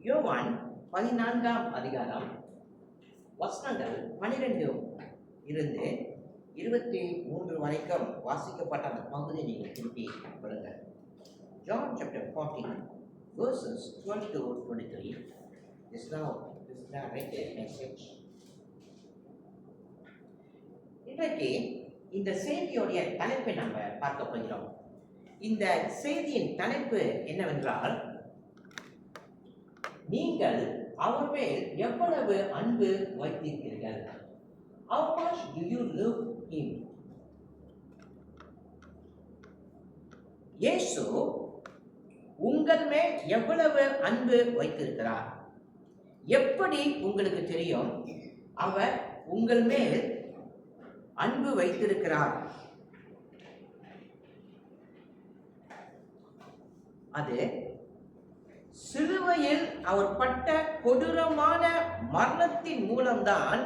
யோவான் 14ஆம் அதிகாரம் வசனங்கள் 12 இருந்து 23 வரைக்கும் வாசிக்கப்பட்ட அந்த பகுதியை நீங்கள் திருப்பி பாருங்கள். John chapter 14 verses 12 to 23 is now this narrated message. இன்றைக்கு இந்த செய்தியோடைய தலைப்பை நாம் பார்க்க போகிறோம். இந்த செய்தியின் தலைப்பு என்னவென்றால், நீங்கள் அவர் மேல் எவ்வளவு அன்பு வைத்திருக்கிறீர்கள். How much do you love him? இயேசு உங்கள் மேல் எவ்வளவு அன்பு வைத்திருக்கிறார். எப்படி உங்களுக்கு தெரியும் அவர் உங்கள் மேல் அன்பு வைத்திருக்கிறார்? அது சிலுவையில் அவர் பட்ட கொடூரமான மரணத்தின் மூலம்தான்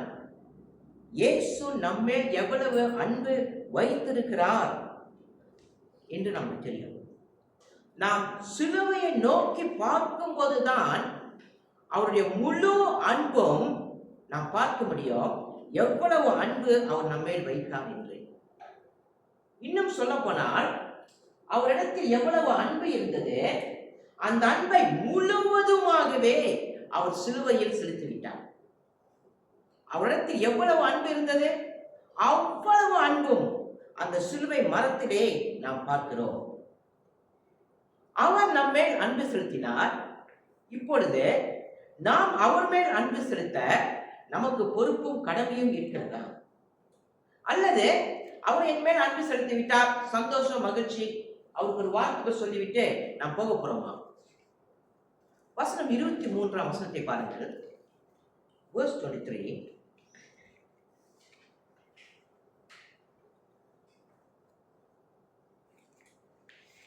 இயேசு நம்மேல் எவ்வளவு அன்பு வைத்திருக்கிறார் என்று நமக்கு தெரியும். நாம் சிலுவையை நோக்கி பார்க்கும் போதுதான் அவருடைய முழு அன்பும் நாம் பார்க்க முடியும், எவ்வளவு அன்பு அவர் நம்மேல் வைத்தார் என்று. இன்னும் சொல்ல போனால், அவரிடத்தில் எவ்வளவு அன்பு இருந்தது, அந்த அன்பை முழுவதுமாகவே அவர் சிலுவையில் செலுத்திவிட்டார். அவரிடத்தில் எவ்வளவு அன்பு இருந்தது, அவ்வளவு அன்பும் அந்த சிலுவை மரத்திலே நாம் பார்க்கிறோம். அவர் நம்மேல் அன்பு செலுத்தினார். இப்பொழுது நாம் அவர் மேல் அன்பு செலுத்த நமக்கு பொறுப்பும் கடமையும் இருக்கிறதா? அல்லது அவர் என் மேல் அன்பு செலுத்தி விட்டார், சந்தோஷம் மகிழ்ச்சி, அவருக்கு ஒரு வார்த்தை சொல்லிவிட்டு நாம் போக போறோமா? வசனம் 23ஆம் வசனத்தை பாருங்கள். verse 23.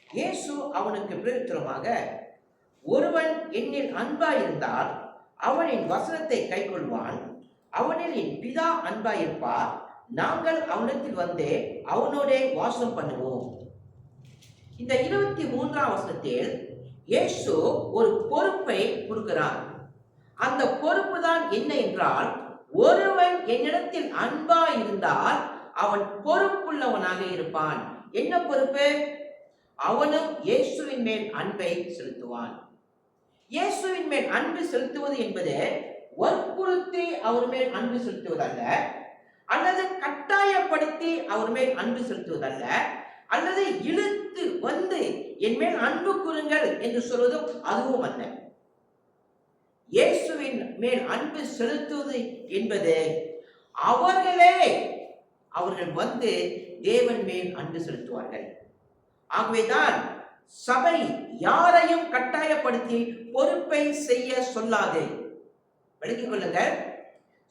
இயேசு அவனுக்கு பிரதியுத்தரமாக, ஒருவன் என்னில் அன்பாயிருந்தால் அவன் என் வசனத்தை கைக்கொள்வான், அவனில் என் பிதா அன்பாயிருப்பார், நாங்கள் அவனிடத்தில் வந்து அவனோடே வாசம் பண்ணுவோம். இந்த 23ஆம் வசனத்தில் இயேசு ஒரு பொறுப்பை கொடுக்கிறார். அந்த பொறுப்பு தான் என்ன என்றால், ஒருவன் என்னிடத்தில் அன்பா இருந்தால் அவன் பொறுப்புள்ளவனாக இருப்பான். என்ன பொறுப்பு? அவனும் இயேசுவின் மேல் அன்பை செலுத்துவான். இயேசுவின் மேல் அன்பு செலுத்துவது என்பது வற்புறுத்தி அவர் மேல் அன்பு செலுத்துவதல்ல, அல்லது கட்டாயப்படுத்தி அவர் மேல் அன்பு செலுத்துவதல்ல, அல்லது இழுத்து வந்து என் மேல் அன்பு கூறுங்கள் என்று சொல்வதும் அதுவும் அல்ல. இயேசுவின் மேல் அன்பு செலுத்துவது என்பது அவர்கள் வந்து தேவன் மேல் அன்பு செலுத்துவார்கள். ஆகவேதான் சபை யாரையும் கட்டாயப்படுத்தி பொறுப்பை செய்ய சொல்லாது. விளங்கிக் கொள்ளுங்கள்,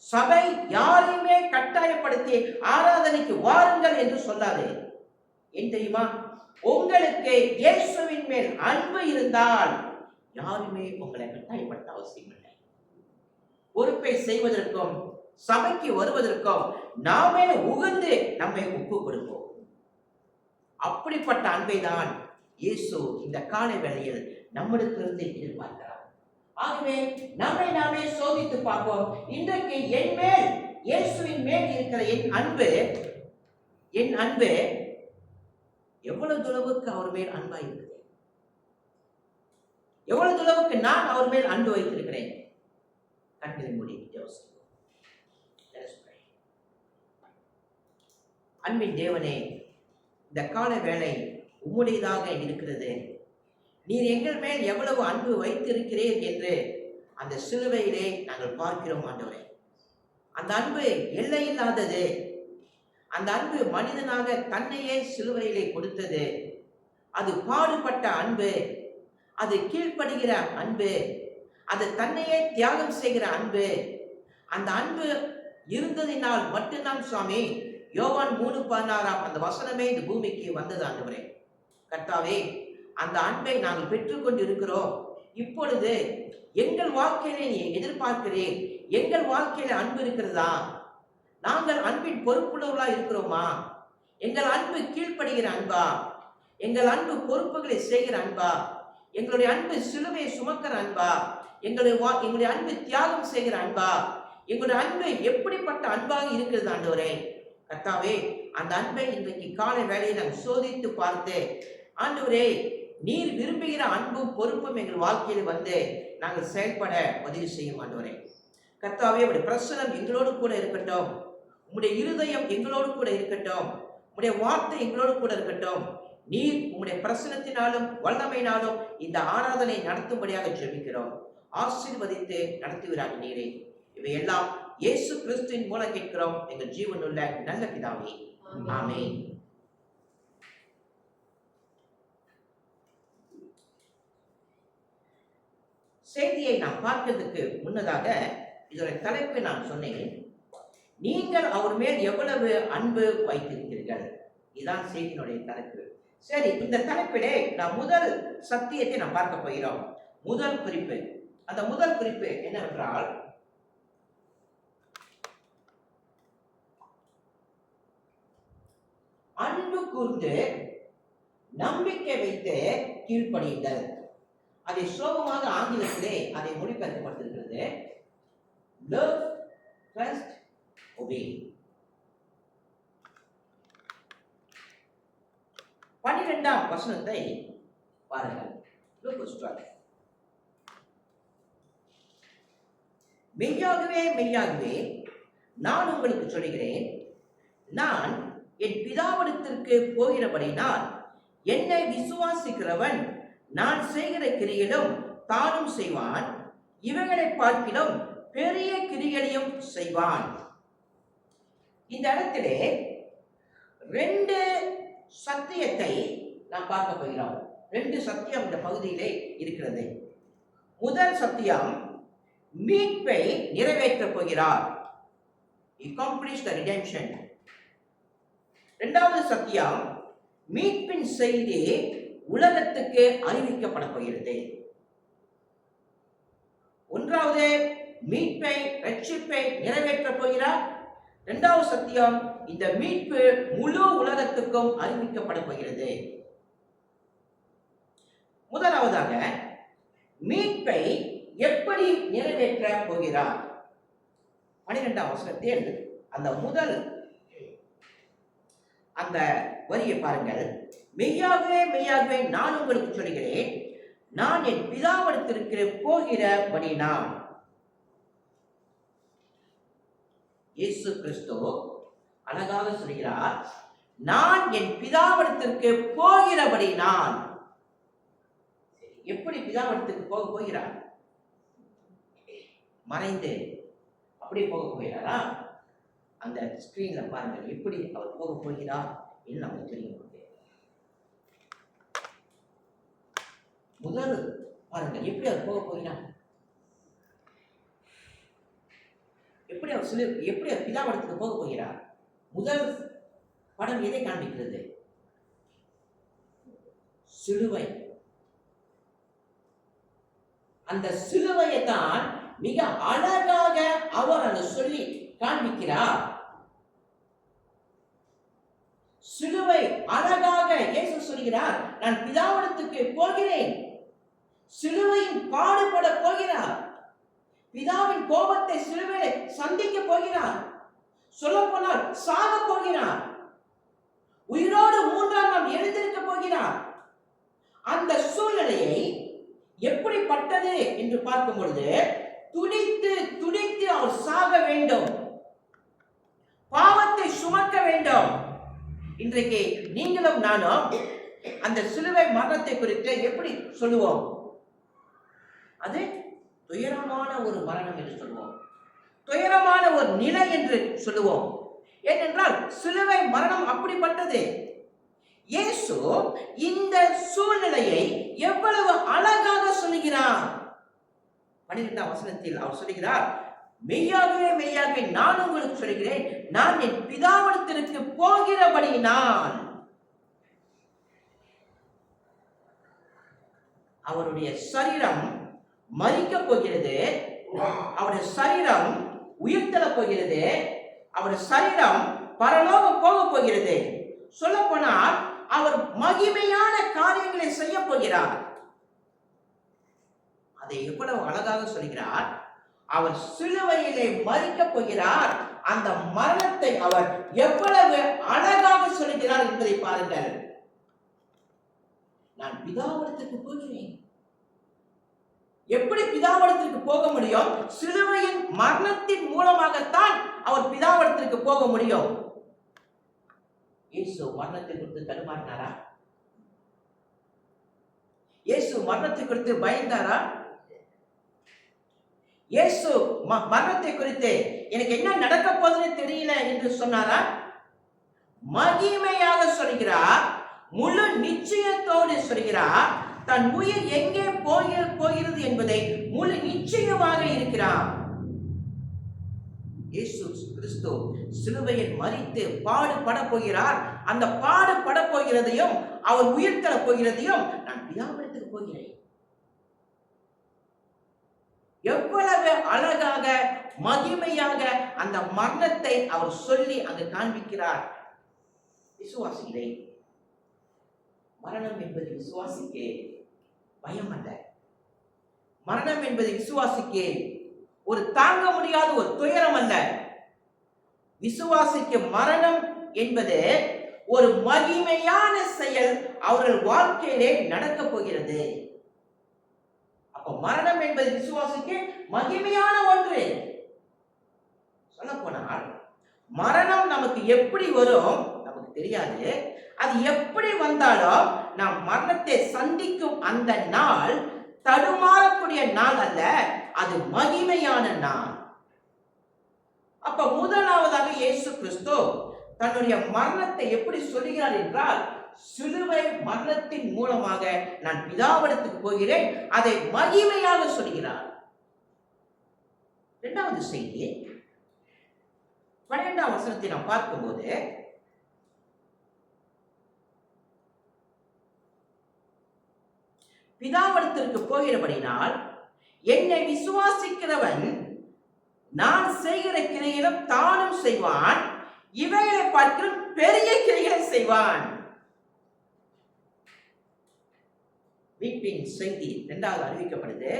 சபை யாரையுமே கட்டாயப்படுத்தி ஆராதனைக்கு வாருங்கள் என்று சொல்லாது. ஏன் தெரியுமா? உங்களுக்கு இயேசுவின் மேல் அன்பு இருந்தால் யாருமே உங்களை கட்டாயப்படுத்த அவசியம் இல்லை. பொறுப்பை செய்வதற்கும் சபைக்கு வருவதற்கும் நாமே உகந்து நம்மை ஒப்பு கொடுப்போம். அப்படிப்பட்ட அன்பை தான் இயேசு இந்த காலை வேளையில் நம்மிடத்திலிருந்து எதிர்பார்க்கிறார். ஆகவே நம்மை நாமே சோதித்து பார்ப்போம். இன்றைக்கு என் மேல், இயேசுவின் மேல் இருக்கிற என் அன்பு எவ்வளவு தூரவுக்கு அவர் மேல் அன்பா இருக்குது, எவ்வளவு தூரவுக்கு நான் அவர் மேல் அன்பு வைத்திருக்கிறேன். கண்களை மூடி யோசிப்போம். அன்பின் தேவனே, இந்த கால வேளை உம்முடையதாக இருக்கிறது. நீர் எங்கள் மேல் எவ்வளவு அன்பு வைத்திருக்கிறீர் என்று அந்த சிலுவையிலே நாங்கள் பார்க்கிறோம் ஆண்டவரே. அந்த அன்பு எல்லையில்லாதது. அந்த அன்பு மனிதனாக தன்னையே சிலுவையிலே கொடுத்தது. அது பாடுபட்ட அன்பு, அது கீழ்ப்படுகிற அன்பு, அது தன்னையே தியாகம் செய்கிற அன்பு. அந்த அன்பு இருந்ததினால் மட்டும்தான் சுவாமி யோவான் 3:16 அந்த வசனமே இந்த பூமிக்கு வந்தது. ஆண்டவரே கர்த்தாவே, அந்த அன்பை நாங்கள் பெற்றுக்கொண்டு இருக்கிறோம். இப்பொழுது எங்கள் வாழ்க்கையிலே நீ எதிர்பார்க்கிறேன், எங்கள் வாழ்க்கையில அன்பு இருக்கிறதா? நாங்கள் அன்பின் பொறுப்புள்ளவர்களா இருக்கிறோமா? எங்கள் அன்பு கீழ்ப்படுகிற அன்பா? எங்கள் அன்பு பொறுப்புகளை செய்கிற அன்பா? எங்களுடைய அன்பு சிலுவை சுமக்கிற அன்பா? எங்களுடைய அன்பு தியாகம் செய்கிற அன்பா? எங்களுடைய அன்பு எப்படிப்பட்ட அன்பாக இருக்கிறது ஆண்டவரே? கர்த்தாவே, அந்த அன்பை இன்றைக்கு காலை வேளையை நாங்கள் சோதித்து பார்த்து, ஆண்டவரே, நீர் விரும்புகிற அன்பும் பொறுப்பும் எங்கள் வாழ்க்கையில் வந்து நாங்கள் செயல்பட உதவி செய்யும் ஆண்டவரே. கர்த்தாவே, உடைய பிரசனம் எங்களோடு கூட இருக்கட்டும். உம்முடைய இருதயம் எங்களோடு கூட இருக்கட்டும். உம்முடைய வார்த்தை எங்களோடு கூட இருக்கட்டும். நீர் உம்முடைய பிரசனத்தினாலும் வல்லமையினாலும் இந்த ஆராதனை நடத்தும்படியாக ஜெபிக்கிறோம். ஆசீர்வதித்து நடத்துகிறார் நீரே. இவையெல்லாம் இயேசு கிறிஸ்துவின் மூலம் கேட்கிறோம் எங்கள் ஜீவனுள்ள நல்ல பிதாவே. ஆமென். செய்தியை நாம் பார்க்கிறதுக்கு முன்னதாக இதோட தலைப்பை நான் சொன்னேன். நீங்கள் அவர் மேல் எவ்வளவு அன்பு வைத்திருக்கிறீர்கள். இதுதான் செய்தியினுடைய தலைப்பு. சரி, இந்த தலைப்பிலே நாம் முதல் சத்தியத்தை நாம் பார்க்க போகிறோம். முதல் குறிப்பு. அந்த முதல் குறிப்பு என்னவென்றால், அன்பு கூர்ந்து நம்பிக்கை வைத்து கீழ்ப்படியுங்கள். அதை சோகமாக ஆங்கிலத்திலே அதை மொழிபெயர்க்கப்பட்டிருக்கிறது. Love, trust, obey. 12ஆம் வசனத்தை பாருங்கள். மெய்யாகவே மெய்யாகவே நான் உங்களுக்கு சொல்கிறேன், நான் என் பிதாவிடத்திற்கு போகிறபடினால் என்னை விசுவாசிக்கிறவன் நான் செய்கிற கிரியையிலும் தானும் செய்வான், இவைகளை பார்க்கிலும் பெரிய கிரியைகளையும் செய்வான். இந்த இடத்திலே 2 சத்தியத்தை நாம் பார்க்க போகிறோம். 2 சத்தியம் இந்த பகுதியிலே இருக்கிறது. முதல் சத்தியம், மீட்பை நிறைவேற்றப் போகிறார். He accomplished the redemption. இரண்டாவது சத்தியம், மீட்பின் செய்தி உலகத்துக்கு அறிவிக்கப்பட போகிறது. ஒன்றாவது மீட்பை, ரட்சிப்பை நிறைவேற்றப் போகிறார். இரண்டாவது சத்தியம், இந்த மீட்பு முழு உலகத்துக்கும் அறிவிக்கப்பட போகிறது. முதலாவதாக, மீட்பை எப்படி நிறைவேற்ற போகிறார்? 12ஆம் வசனத்தில் அந்த முதல் அந்த வரியை பாருங்கள். மெய்யாகவே மெய்யாகவே நான் உங்களுக்கு சொல்கிறேன், நான் என் பிதாவிடத்திற்கு போகிறபடினால். இயேசு கிறிஸ்து அழகாக சொல்கிறார், நான் என் பிதாவிடத்திற்கு போகிறபடினால். எப்படி பிதாவிடத்திற்கு போகிறார்? மறைந்து அப்படியே போக போகிறாரா? அந்த ஸ்கிரீன்ல பாருங்கள், எப்படி அவர் போக போகிறார் என்று நமக்கு தெரியும். முதல் பாருங்கள், எப்படி அவர் போக போகிறார், எப்படி அவர் பிதாவிடத்துக்கு போக போகிறார். முதல் படம் எதை காண்பிக்கிறது? சிலுவை. அந்த சிலுவையை தான் மிக அழகாக அவர் அதை சொல்லி காண்பிக்கிறார். சிலுவை அழகாக இயேசு சொல்கிறார், நான் பிதாவிடத்துக்கு போகிறேன். சிலுவையின் பாடுபட போகிறார். பிதாவின் கோபத்தை சிலுவையை சந்திக்க போகிறார். சொல்ல போனால் சாக போகிறார். உயிரோடு 3ஆம் நாள் எழுந்திருக்க போகிறார். அந்த சூழ்நிலையை எப்படிப்பட்டது என்று பார்க்கும் பொழுது, துடித்து துடித்து அவர் சாக வேண்டும், பாவத்தை சுமக்க வேண்டும். இன்றைக்கு நீங்களும் நானும் அந்த சிலுவை மரணத்தை குறித்து எப்படி சொல்லுவோம்? அது துயரமான ஒரு மரணம் என்று சொல்லுவோம், துயரமான ஒரு நிலை என்று சொல்லுவோம். ஏனென்றால் சிலுவை மரணம் அப்படிப்பட்டது. இயேசு இந்த சூழ்நிலையை எவ்வளவு அழகாக சொல்லுகிறார். 12ஆம் வசனத்தில் அவர் சொல்லுகிறார், மெய்யாகவே மெய்யாகவே நான் உங்களுக்கு சொல்கிறேன், நான் என் பிதாவிடத்திற்கு போகிறபடியினால். அவருடைய சரீரம் மரிக்கப் போகிறது, அவருடைய சரீரம் உயிர்த்தெழப் போகிறது, அவருடைய சரீரம் பரலோகம் போக போகிறது. சொல்ல போனால் அவர் மகிமையான காரியங்களை செய்ய போகிறார். அதை எவ்வளவு அழகாக சொல்கிறார். அவர் சிலுவையிலே மரிக்கப் போகிறார். அந்த மரணத்தை அவர் எவ்வளவு அழகாக சொல்கிறார் என்பதை பாருங்கள். நான் பிதாவிடத்திற்கு போகிறேன். எப்படி பிதாவிடத்திற்கு போக முடியும்? சிலுவையின் மரணத்தின் மூலமாகத்தான் அவர் பிதாவிடத்திற்கு போக முடியும். இயேசு மரணத்தை குறித்து தடுமாறினாரா? இயேசு மரணத்தை குறித்து பயந்தாரா? இயேசு மரணத்தை குறித்து எனக்கு என்ன நடக்க போகுதுன்னு தெரியல என்று சொன்னாரா? மகிமையாக சொல்கிறார், முழு நிச்சயத்தோடு சொல்கிறார். தன் உயிர் எங்கே போகிறது என்பதை முழு நிச்சயமாக இருக்கிறார். இயேசு கிறிஸ்து சிலுவையில் மரித்து பாடுபட போகிறார். அந்த பாடுபட போகிறதையும் அவர் உயிர் தர போகிறதையும் நான் பிதாவிடத்துக்கு போகிறேன். எவ்வளவு அழகாக மகிமையாக அந்த மரணத்தை அவர் சொல்லி அங்கு காண்பிக்கிறார். விசுவாசிகளே, மரணம் என்பது விசுவாசிக்கு பயம் அல்ல. மரணம் என்பது விசுவாசிக்கு ஒரு தாங்க முடியாத ஒரு துயரம் அல்ல. விசுவாசிக்கு மரணம் என்பது ஒரு மகிமையான செயல் அவர்கள் வாழ்க்கையிலே நடக்கப் போகிறது. அப்ப மரணம் என்பது விசுவாசிக்கு மகிமையான ஒன்று. சொல்ல போனால் மரணம் நமக்கு எப்படி வரும் நமக்கு தெரியாது. அது எப்படி வந்தாலும் நாம் மரணத்தை சந்திக்கும் அந்த நாள் தடுமாறக்கூடிய நாள் அல்ல, அது மகிமையான நாள். அப்ப முதலாவதாக இயேசு கிறிஸ்து தன்னுடைய மரணத்தை எப்படி சொல்கிறார் என்றால், சிலுவை மரணத்தின் மூலமாக நான் பிதாவிடத்துக்கு போகிறேன், அதை மகிமையாக சொல்கிறார். இரண்டாவது செய்தி 12ஆம் வசனத்தை நாம் பார்க்கும்போது, பிதாவிடத்திற்கு போகிறபடினால் என்னை விசுவாசிக்கிறவன் நான் செய்கிற கிரையிலும் தானும் செய்வான், இவைகளை பார்க்கிலும் பெரிய கிரைகளை செய்வான். மீட்பின் செய்தி இரண்டாவது அறிவிக்கப்படுது.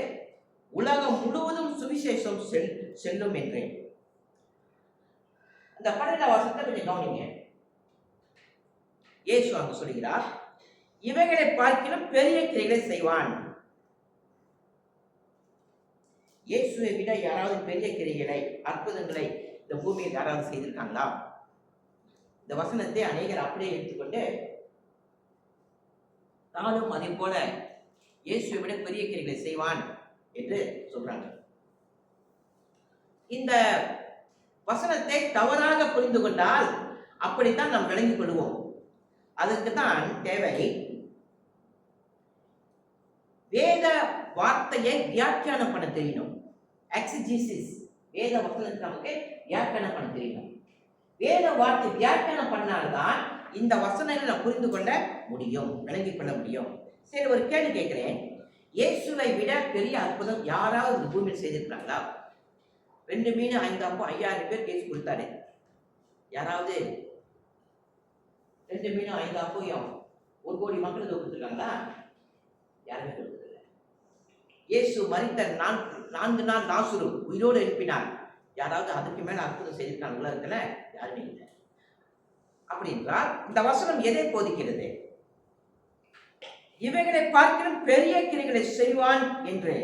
உலகம் முழுவதும் சுவிசேஷம் செல்லும் என்றேன். அந்த 12ஆம் வசனத்தை கொஞ்சம் கவனிங்க. இயேசு அங்கு சொல்கிறார், இவைகளை பார்க்கிலும் பெரிய கிரைகளை செய்வான். இயேசுவை விட யாராவது பெரிய கிரைகளை அற்புதங்களை இந்த பூமியில் யாராவது செய்திருக்காங்களா? இந்த வசனத்தை அநேகர் அப்படியே எடுத்துக்கொண்டு தானும் அதே போல இயேசுவை விட பெரிய கிரைகளை செய்வான் என்று சொல்றாங்க. இந்த வசனத்தை தவறாக புரிந்து கொண்டால் அப்படித்தான் நாம் விளங்கிக் கொள்வோம். அதற்கு தான் தேவை வேத வார்த்தையை வியாக்கியானம் பண்ண தெரியணும். எக்ஸிஜிசிஸ், வேத வசனத்தை நமக்கு வியாக்கியானம் பண்ண தெரியணும். வேத வார்த்தை வியாக்கியானம் பண்ணால்தான் இந்த வசனங்களை நான் புரிந்து கொள்ள முடியும், விளங்கிக் கொள்ள முடியும். சரி, ஒரு கேள்வி கேட்கிறேன். இயேசுவை விட பெரிய அற்புதம் யாராவது இந்த பூமியில் செய்திருக்காங்களா? 2 மீன் 5 அப்பம் 5000 பேர் இயேசு கொடுத்தாரு. யாராவது 2 மீன் 5 அப்பம் 1 கோடி மக்களுக்கு கொடுத்துருக்காங்களா? யாருமே கொடுத்ததில்லை. இயேசு மரித்த 4 நாள் லாசரு உயிரோடு எழுப்பினார். யாராவது அதுக்கு மேல அற்புதம் செய்திருக்காங்க உலகத்துல? யாருமே இல்லை. அப்படி என்றால் இந்த வசனம் எதை போதிக்கிறது? இவைகளை பார்க்கிலும் பெரிய கிரைகளை செய்வான் என்று.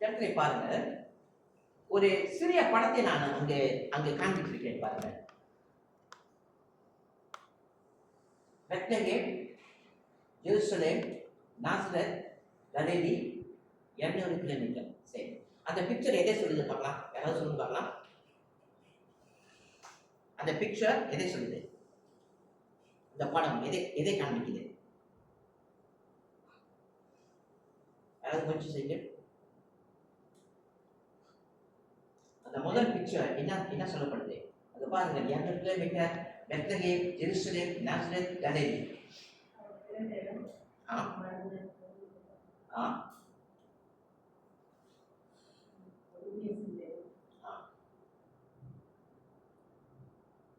இடத்துல பாருங்க, ஒரு சிறிய படத்தை நான் அங்கே காண்பித்திருக்கேன் பாருங்க. பெத்லகேம், ஜெருசலேம், நாசரேத், கலிலேயா 200 கிலோமீட்டர். சரி, அந்த பிக்சர் எதை சொல்லுது பார்க்கலாம்? யாராவது சொல்லுங்க பார்க்கலாம். அந்த பிக்சர் எதை சொல்லுது? இந்த படம் எதை காண்பிக்குது? யாராவது கொஞ்சம் செய்யுங்க. அந்த முதல் பிக்சர் என்ன சொல்லப்படுது? அது பாருங்க, 200 கிலோமீட்டர், பெத்லகேம், ஜெருசலேம், நாசரேத், கலிலேயா.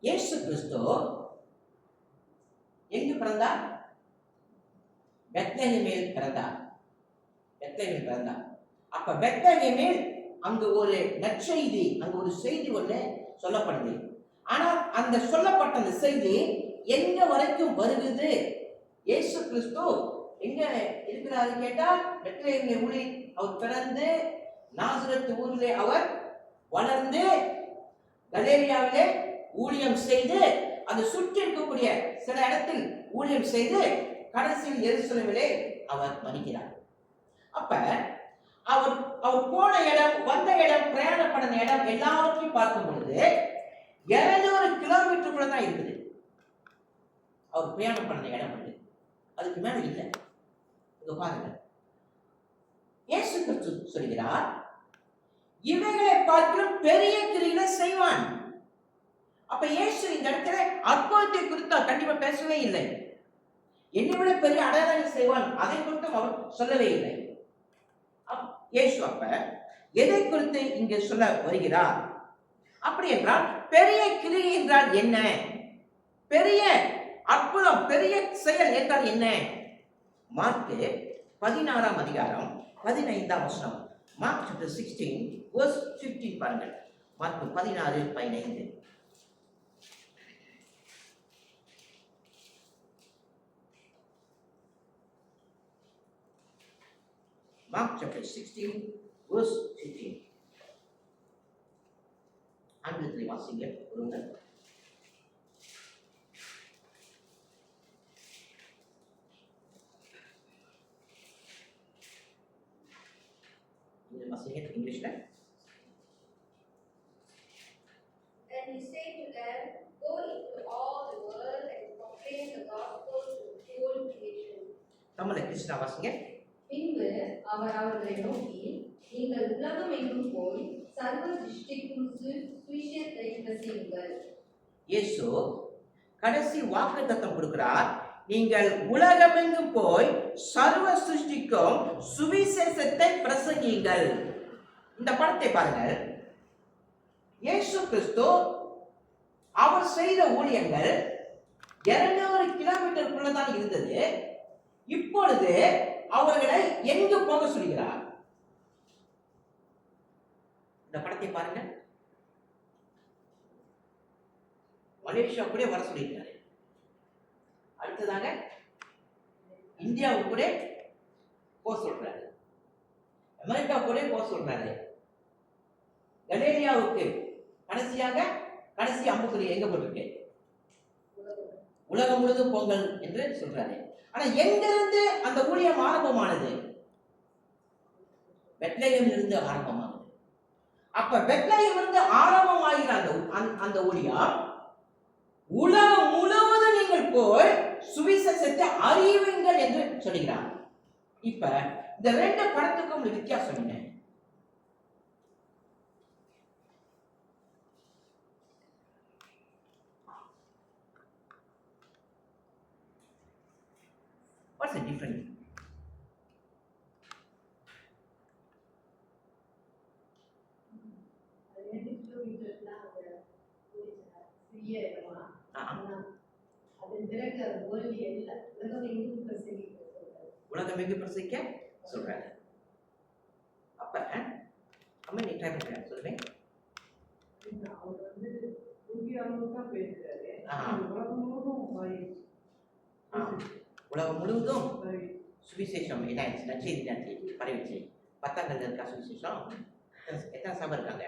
இயேசு கிறிஸ்து எங்கு பிறந்தார்? பெத்லகேமில் பிறந்தார். பெத்லகேமில் பிறந்தார். அப்ப பெத்லகேமில் அங்கு ஒரு நற்செய்தி, அங்கு ஒரு செய்தி ஒன்று சொல்லப்படுது. ஆனால் அந்த சொல்லப்பட்ட அந்த செய்தி எங்க வரைக்கும் வருகிறது? இயேசு கிறிஸ்து எங்க இருக்கிறாரு கேட்டால் பெத்லகேமில் ஊரில் அவர் பிறந்து நாசரேத்து ஊரிலே அவர் வளர்ந்து கலிலேயாவிலே ஊழியம் செய்து அந்த சுற்றி இருக்கக்கூடிய சில இடத்தில் ஊழியம் செய்து கடைசியில் எருசலேமிலே அவர் மரிக்கிறார். அப்ப அவர் போன இடம், வந்த இடம், பிரயாணம் பண்ண இடம் எல்லாவற்றையும் பார்க்கும் பொழுது 200 கிலோமீட்டருக்குள்ள தான் இருக்குது அவர் பிரயாணம் பண்ண இடம். அதுக்கு மேல இல்லை. இங்க பாருங்க, இயேசு கிறிஸ்து சொல்கிறார், இவைகளை பார்க்கிறோம் பெரிய கிரிகளை செய்வான். அப்ப இயேசு இந்த இடத்துல அற்புதத்தை குறித்து கண்டிப்பா பேசவே இல்லை. என்னை விட பெரிய அடையாளங்கள் செய்வான், அதை குறித்தும் அவர் சொல்லவே இல்லை. இயேசு அப்ப எதை குறித்து இங்கு சொல்ல வருகிறார்? அப்படி என்றால் பெரிய கிரியை என்றால் என்ன? பெரிய அற்புதம், பெரிய செயல் என்றால் என்ன? மார்க்கு 16ஆம் அதிகாரம் 15ஆம் வசனம். மார்க் chapter 16 verse 15 பாருங்கள். மார்க் 16:15. Mark chapter 16 verse 15. ஆங்கிலத்தில் வாசிங்க ஒருங்க. English. And he said to them, go into all the world and proclaim the gospel to the whole creation. Tamil Krishna வாசிங்க. பின்பு அவர் அவர்களை நோக்கி, நீங்கள் உலகம் எங்கும் போய் சர்வ சிருஷ்டிக்கும் சுவிசேஷத்தை பிரசங்கியுங்கள். இயேசு கடைசி வாக்குத்தத்தம் கொடுக்கிறார். நீங்கள் உலகமெங்கும் போய் சர்வ சிருஷ்டிக்கும் சுவிசேஷத்தை பிரசங்கியுங்கள். இந்த படத்தை பாருங்கள். இயேசு கிறிஸ்து அவர் செய்த ஊழியங்கள் 200 கிலோமீட்டருக்குள்ளதான் இருந்தது. இப்பொழுது அவர்களை எங்கு போக சொல்கிறார்? இந்த படத்தை பாருங்க. மலேசியா கூட வர சொல்லியிருக்காரு. அடுத்ததாக இந்தியாவுக்கு கூட போக சொல்றாரு. அமெரிக்கா கூட போக சொல்றாரு. கலிலேயாவுக்கு கடைசி அம்புக்குறி எங்க போட்டிருக்கு? உலகம் முழுதும் பொங்கல் என்று சொல்றாரு. ஆனா எங்கிருந்து அந்த ஊழியம் ஆரம்பமானது? பெத்லகேமில் இருந்து ஆரம்பமானது. அப்ப பெத்லகேமில் இருந்து ஆரம்பமாகிற அந்த ஊழியம் உலகம் முழுவதும் நீங்கள் போய் சுவிசேஷத்தை அறியுங்கள் என்று சொல்கிறார். இப்ப இந்த ரெண்டு படத்துக்கும் வித்தியாசம் என்ன? What's the difference? உலகமெங்கு பிரசிக்க சொல்றாங்க. அப்ப அம்மா நீ ட்ரை பண்ற சொல்லுங்க. அவர் வந்து இந்தியாவுக்கு பேசுறாரு. உலகம் முழுவதும் சுவிசேஷம் நற்செய்தி பரவிச்சு. 10ஆம் கல்ல இருக்கா சுவிசேஷம்? எத்தனை சபை இருக்காங்க?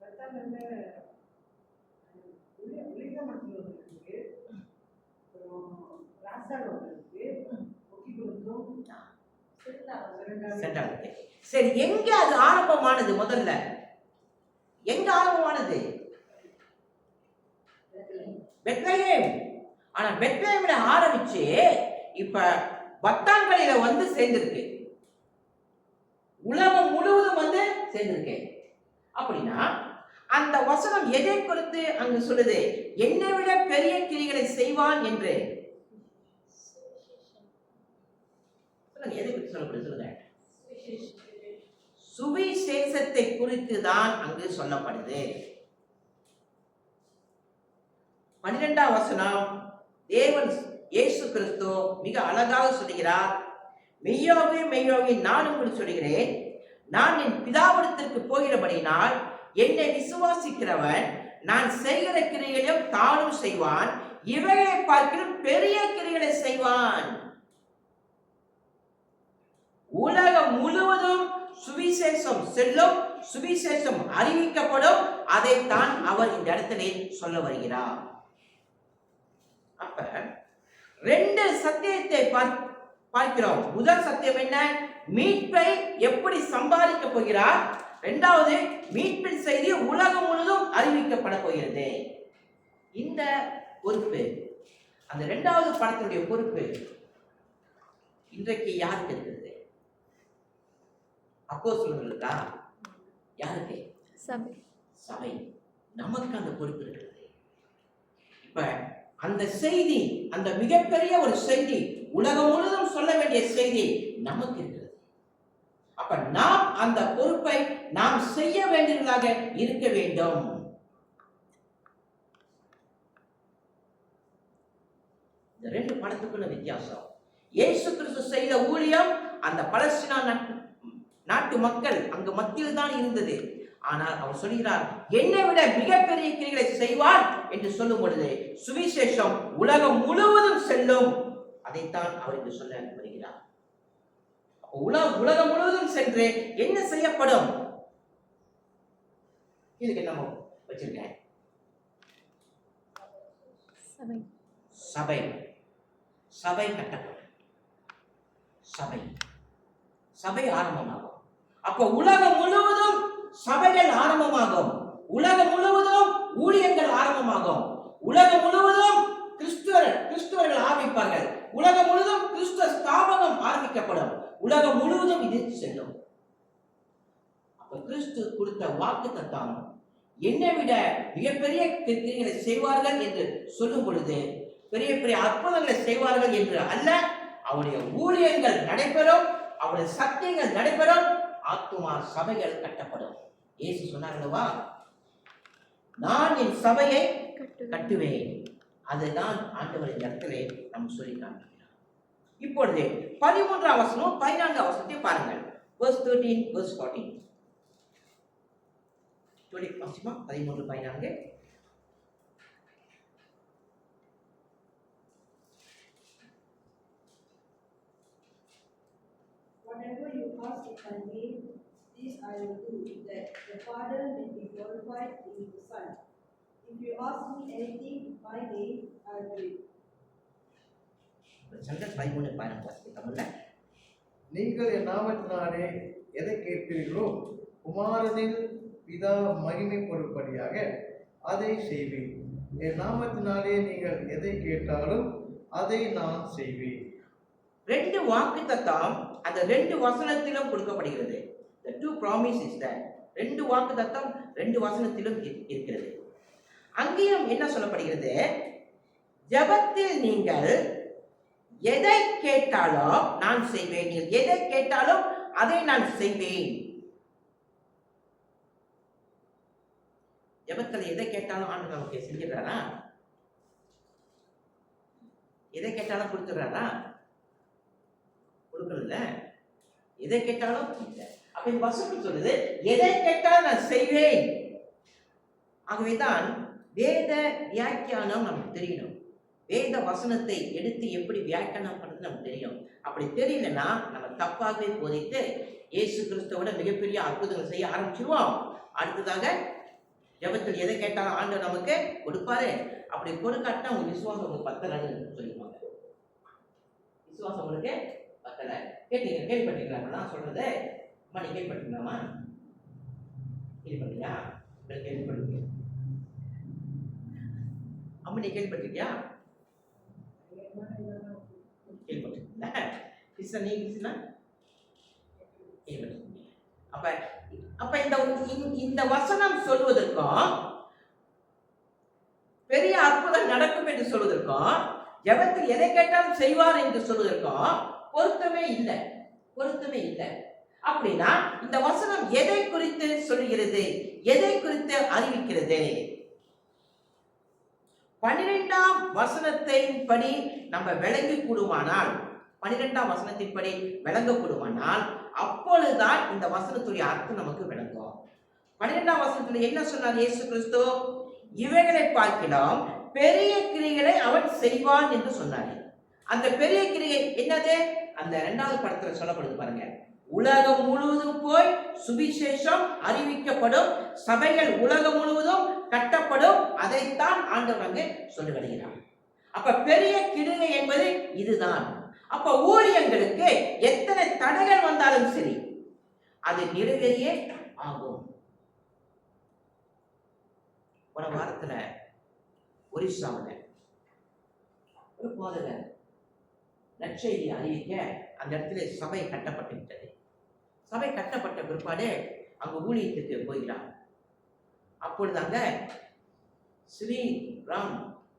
10ஆம் கல்ல உலகமத்தில் இருக்கு, ராசாலம் இருக்கு, ஒக்கிகுளம், சென்றாங்க. சரி, எங்க அது ஆரம்பமானது? முதல்ல எங்க ஆரம்பமானது? பெத்லகேம். ஆனா பெத்லகேம்ல ஆரம்பிச்சு இப்ப பத்தாங்கலையில வந்து சேர்ந்திருக்கு. உலகம் முழுவதும் வந்து சேர்ந்திருக்கு. அப்படின்னா அந்த வசனம் எதை குறித்து அங்கு சொல்லுது? என்னை விட பெரிய கிரிகளை செய்வான் என்று. சொல்லுங்க, எதை குறித்து சொல்லப்படுது? சொல்லுங்க. சுவிசேஷத்தை குறித்து தான் அங்கு சொல்லப்படுது. 12ஆம் வசனம் தேவன் இயேசு கிறிஸ்து மிக அழகாக சொல்கிறார். மெய்யாகவே மெய்யாகவே நான் உங்களுக்கு சொல்கிறேன், நான் என் பிதாவிடத்திற்கு போகிறபடினால் என்னை விசுவாசிக்கிறவன் நான் செய்கிற கிரியைகளையும் தானும் செய்வான், இவைகளை பார்க்கிலும் பெரிய கிரியைகளை செய்வான். உலகம் முழுவதும் சுவிசேஷம் செல்லும், சுவிசேஷம் அறிவிக்கப்படும். அதைத்தான் அவர் இந்த இடத்திலே சொல்ல வருகிறார். அப்ப ரெண்டு சத்தியத்தை பார்க்கிறோம். முதல் சத்தியம் என்ன? மீட்பை எப்படி சம்பாதிக்க போகிறார். இரண்டாவது, மீட்பின் செய்தி உலகம் முழுவதும் அறிவிக்கப்பட போகிறது. இந்த பொறுப்பு, அந்த இரண்டாவது படத்தினுடைய பொறுப்பு இன்றைக்கு யாருக்கு இருக்கிறது? அப்போஸ்தலர்களுக்கா? யாருக்கு? சபை. சபை. நமக்கு அந்த பொறுப்பு இருக்கிறது. இப்ப அந்த செய்தி, அந்த மிகப்பெரிய ஒரு செய்தி, உலகம் முழுவதும் சொல்ல வேண்டிய செய்தி நமக்கு இருக்கிறது. அப்ப நாம் அந்த பொறுப்பை நாம் செய்ய வேண்டியதாக இருக்க வேண்டும். இந்த ரெண்டு படத்துக்குள்ள வித்தியாசம். இயேசு கிறிஸ்து செய்த ஊழியம் அந்த பலஸ்தீனா நாட்டு மக்கள் அங்கு மத்தியில் தான் இருந்தது. ஆனால் அவர் சொல்கிறார், என்னை விட மிகப்பெரிய கிரியைகளை செய்வார் என்று சொல்லும் பொழுது சுவிசேஷம் உலகம் முழுவதும் செல்லும். அதைத்தான் அவர் இங்கு சொல்ல வருகிறார். உலகம் முழுவதும் சென்று என்ன செய்யப்படும்? இதுக்கு என்ன வச்சிருக்கேன்? சபை. சபை. சபை கட்டப்படும். சபை. சபை ஆரம்பமாகும். அப்போ உலகம் முழுவதும் சபைகள் ஆரம்பமாகும். உலகம் முழுவதும் ஊழியங்கள் ஆரம்பமாகும். உலகம் முழுவதும் கிறிஸ்துவர்கள் ஆரம்பிப்பார்கள். உலகம் முழுவதும் கிறிஸ்துவ ஸ்தாபனம் ஆரம்பிக்கப்படும். உலகம் முழுவதும் இது செல்லும். அப்ப கிறிஸ்து கொடுத்த வாக்குத்தத்தம் என்னை விட மிகப்பெரிய கிரியைகளை செய்வார்கள் என்று சொல்லும் பொழுது பெரிய பெரிய அற்புதங்களை செய்வார்கள் என்று அல்ல, அவருடைய ஊழியங்கள் நடைபெறும், அவருடைய சத்தியங்கள் நடைபெறும், ஆத்துமா சபைகள் கட்டப்படும். இயேசு சொன்னார்களா, நான் என் சபையை கட்டுவேன். அதுதான் ஆண்டவரின் இடத்திலே நாம் சொல்லி காண்பிக்கிறார். இப்பொழுது 13ஆம் வசனம் 14ஆம் வசனத்தை பாருங்கள். verse 13 verse 14. 13-14. Whatever you ask in my name, this I will do, that the Father may be glorified in the Son. If you ask me anything in my name, I will do it. Shankar 13 தமிழ்ல, நீங்கள் என் நாமத்தினாலே எதை கேட்கிறீர்களோ குமாரனில் பிதா மகிமைப்படும்படியாக அதை செய்வேன். என் நாமத்தினாலே நீங்கள் எதை கேட்டாலும் அதை நான் செய்வேன். ரெண்டு வாக்குத்தத்தம் அந்த ரெண்டு வசனத்திலும் கொடுக்கப்படுகிறது. The two promise is that. ரெண்டு வாக்குத்தத்தம் ரெண்டு வசனத்திலும் இருக்கிறது. அங்கேயும் என்ன சொல்லப்படுகிறது? ஜெபத்தில் நீங்கள் எதை கேட்டாலும் நான் செய்வேன். நீங்கள் எதை கேட்டாலும் அதை நான் செய்வேன். ஜெபத்தில் எதை கேட்டாலும் ஆண்டவர் நமக்கு செஞ்சிடறாரா? எதை கேட்டாலும் கொடுத்துடுறாரா? கொடுக்கல. எதை கேட்டாலும் இல்லை. அப்ப இந்த வசனம் சொல்லுது, எதை கேட்டாலும் நான் செய்வேன். ஆகவேதான் வேத வியாக்கியானம் நமக்கு தெரியணும். வேத வசனத்தை எடுத்து எப்படி வியாக்கியானம் பண்றது நமக்கு தெரியும். அப்படி தெரியலன்னா நம்ம தப்பாகவே போதித்து இயேசு கிறிஸ்துவோட மிகப்பெரிய அற்புதங்கள் செய்ய ஆரம்பிச்சிருவோம். அடுத்ததாக ஜெபத்தில் எதை கேட்டாலும் ஆண்டவர் நமக்கு கொடுப்பாரு. அப்படி கொடுக்காட்டா உங்க விசுவாசம் உங்களுக்கு பத்தலன்னு சொல்லிடுவாங்க. விசுவாசம் உங்களுக்கு பத்தல. கேள்விப்பட்டீங்களா நான் சொல்றது? அம்மா நீ கேள்விப்பட்டீங்களாமா? கேள்விப்பட்டீங்களா? கேள்விப்பட்டீங்க? அம்மா நீ கேள்விப்பட்டிருக்கியா? கேள்விப்பட்டிருக்கீங்களா? கிருஷ்ணா நீ கிருஷ்ணா கேள்விப்பட்டிருக்கீங்க. அப்ப இந்த வசனம் சொல்வதற்கும் பெரிய அற்புதம் நடக்கும் என்று சொல்வதற்கும் ஜெபத்தில் எதை கேட்டாலும் செய்வார் என்று சொல்வதற்கும் பொருத்தமே இல்லை. அப்படின்னா இந்த வசனம் எதை குறித்து சொல்கிறது? எதை குறித்து அறிவிக்கிறது? 12ஆம் வசனத்தின் படி நம்ம விளங்கி கூடுமானால் 12ஆம் வசனத்தின்படி விளங்கப்படுமானால் அப்பொழுதுதான் இந்த வசனத்துடைய அர்த்தம் நமக்கு விளங்கும். 12ஆம் வசனத்துல என்ன சொன்னார் இயேசு கிறிஸ்து? இவைகளை பார்க்கலாம் பெரிய கிரியைகளை அவன் செய்வான் என்று சொன்னார். அந்த பெரிய கிரியை என்னது? அந்த 2வது படத்துல சொல்லப்படுது பாருங்க. உலகம் முழுவதும் போய் சுவிசேஷம் அறிவிக்கப்படும், சபைகள் உலகம் முழுவதும் கட்டப்படும். அதைத்தான் ஆண்டவர் அங்கு சொல்லி வருகிறார். அப்ப பெரிய கிரியை என்பது இதுதான். அப்ப ஊழியங்களுக்கு எத்தனை தடைகள் வந்தாலும் சரி அது நிறைவேறியே ஆகும். போன வாரத்துல ஒரிசாவில் ஒரு போதகர் நற்செய்தி அறிவிக்க அந்த இடத்துல சபை கட்டப்பட்டு விட்டது. சபை கட்டப்பட்ட பிற்பாடு அங்கு ஊழியத்துக்கு போகிறார். அப்பொழுது அங்க ஸ்ரீ ராம்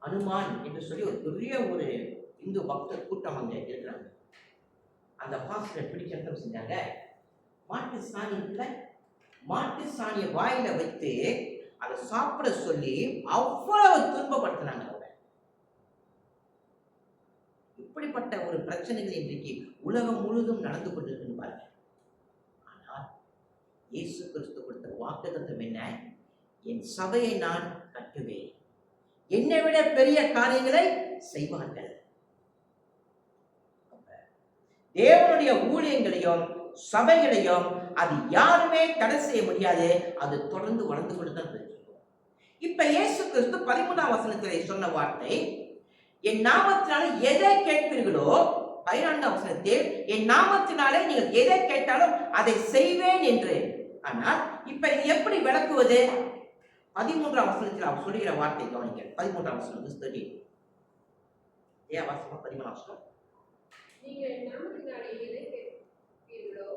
அனுமான் என்று சொல்லி ஒரு பெரிய ஒரு இந்து பக்தர் கூட்டம் அங்க இருக்கிறாங்க. அந்த பாஸ்டரை பிடிச்ச செஞ்சாங்க. மாட்டு சாணியில மாட்டு சாணியை வாயில வைத்து அதை சாப்பிட சொல்லி அவ்வளவு துன்பப்படுத்தினாங்க. இப்படிப்பட்ட ஒரு பிரச்சனைகள் இன்றைக்கு உலகம் முழுவதும் நடந்து கொண்டிருக்கு பாருங்க. ஆனால் இயேசு கிறிஸ்து கொடுத்த வாக்குத்தத்தம் என்ன? என் சபையை நான் கட்டுவேன், என்னை விட பெரிய காரியங்களை செய்வார்கள். தேவனுடைய ஊழியங்களையும் சபைகளையும் அது யாருமே தடை செய்ய முடியாது. அது தொடர்ந்து வளர்ந்து கொண்டு தான் இருக்கும். இப்ப இயேசு கிறிஸ்து 13ஆம் வசனத்திலே சொன்ன வார்த்தை, என் நாமத்தினாலே எதை கேட்பீர்களோ, 14ஆம் வசனத்தில் என் நாமத்தினாலே நீங்கள் எதை கேட்டாலும் அதை செய்வேன் என்று. ஆனால் இப்ப இது எப்படி விளக்குவது? 13ஆம் வசனத்தில் அவர் சொல்லுகிற வார்த்தை கவனிக்க. 13ஆம் வசனம் 13. ஏன் வாசமா 13ஆம் வசனம்? நீங்கள் என் நாமத்தினாலே எதை கேட்பீர்களோ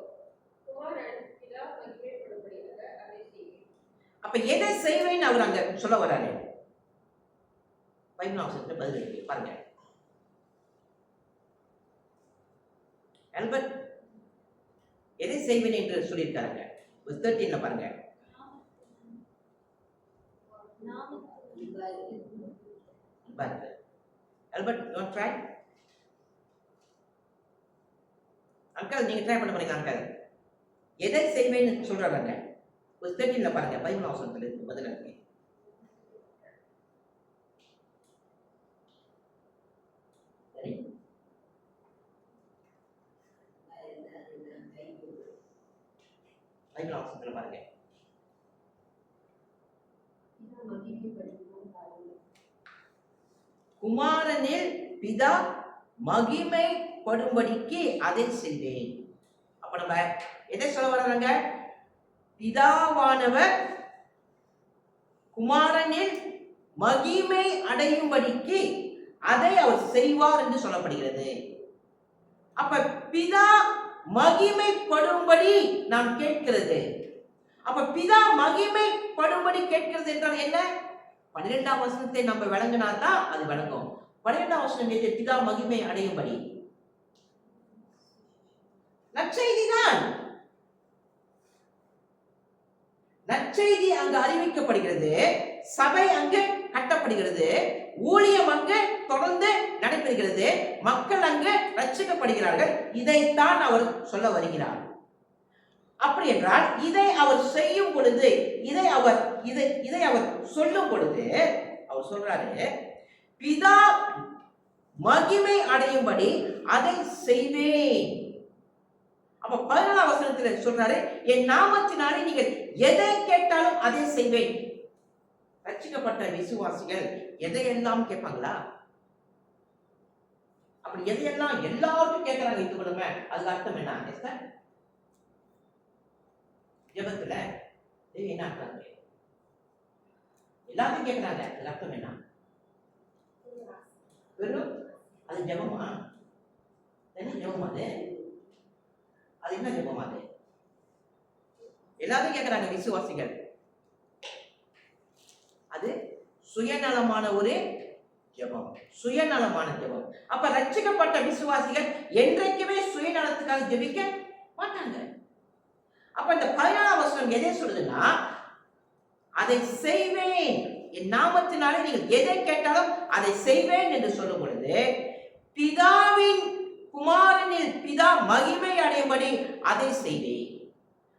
குமாரன் பிதா மகிமைப்படும்படியாக அதை செய்வேன். அப்ப எதை செய்வேன்னு அவர் அங்க சொல்ல வராரு. 15ஆம் வசனத்துல பதில் இருக்கு பாருங்க. ஆல்பர்ட் எதை செய்வேன் என்று சொல்லியிருக்காங்க. 13ல பாருங்க. Albert don't try. அங்கிள் நீங்க ட்ரை பண்ண போறீங்க அங்கிள். எதை செய்வேன்னு சொல்றாங்க. 13ல பாருங்க. 15ஆம் வசனத்துல இருக்கு பதில் இருக்கு. சரி, பைபிள் வசனத்துல பாருங்க. குமாரனில் பிதா மகிமைப்படும்படிக்கு அதை செய்வேன். அப்ப நம்ம எதை சொல்ல வர்றாங்க? பிதாவானவர் குமாரனில் மகிமை அடையும்படிக்கு அதை அவர் செய்வார் என்று சொல்லப்படுகிறது. அப்ப பிதா மகிமைப்படும்படி நாம் கேட்கிறது. அப்ப பிதா மகிமைப்படும்படி கேட்கிறது என்றால் என்ன? 12ஆம் வசனத்தை நம்ம விளங்கினாதான் அது விளங்கும். 12ஆம் வசனம் எது? பிதா மகிமை அடையும்படி. நற்செய்திதான். நற்செய்தி அங்கு அறிவிக்கப்படுகிறது, சபை அங்கு கட்டப்படுகிறது, ஊழியம் அங்கு தொடர்ந்து நடைபெறுகிறது, மக்கள் அங்கு ரட்சிக்கப்படுகிறார்கள். இதைத்தான் அவர் சொல்ல வருகிறார். அப்படி என்றால் இதை அவர் செய்யும் பொழுது, இதை அவர் சொல்லும் பொழுது அவர் சொல்றாரு, பிதா மகிமை அடையும்படி அதை செய்வேன். அப்ப 14ஆம் வசனத்தில் சொல்றாரு, என் நாமத்தினாலே நீங்கள் எதை கேட்டாலும் அதை செய்வேன். ரட்சிக்கப்பட்ட விசுவாசிகள் எதையெல்லாம் கேட்பாங்களா? அப்படி எதையெல்லாம் எல்லாரும் கேட்கிறாங்க இது பண்ணுங்க, அதுக்கு அர்த்தம் என்ன? ஜெபத்துல என்ன அர்த்தம்? எல்லாத்தையும் கேட்கிறாங்க, அதுக்கு அர்த்தம் என்ன? வெறும் அது ஜெபமா? என்ன ஜெபமா அது? அது என்ன ஜெபமா அது? எல்லாரும் கேட்கிறாங்க விசுவாசிகள். அது சுயநலமான ஒரு ஜெபம், சுயநலமான ஜெபம். அப்ப ரட்சிக்கப்பட்ட விசுவாசிகள் என்றைக்குமே சுயநலத்துக்காக ஜெபிக்க மாட்டாங்க. அப்ப இந்த 14ஆம் வசனம் எதை சொல்லுதுன்னா, அதை செய்வேன், என் நாமத்தினாலே நீங்கள் எதை கேட்டாலும் அதை செய்வேன் என்று சொல்லும் பொழுது பிதாவின் குமாரனில் பிதா மகிமை அடையும்படி அதை செய்வேன்.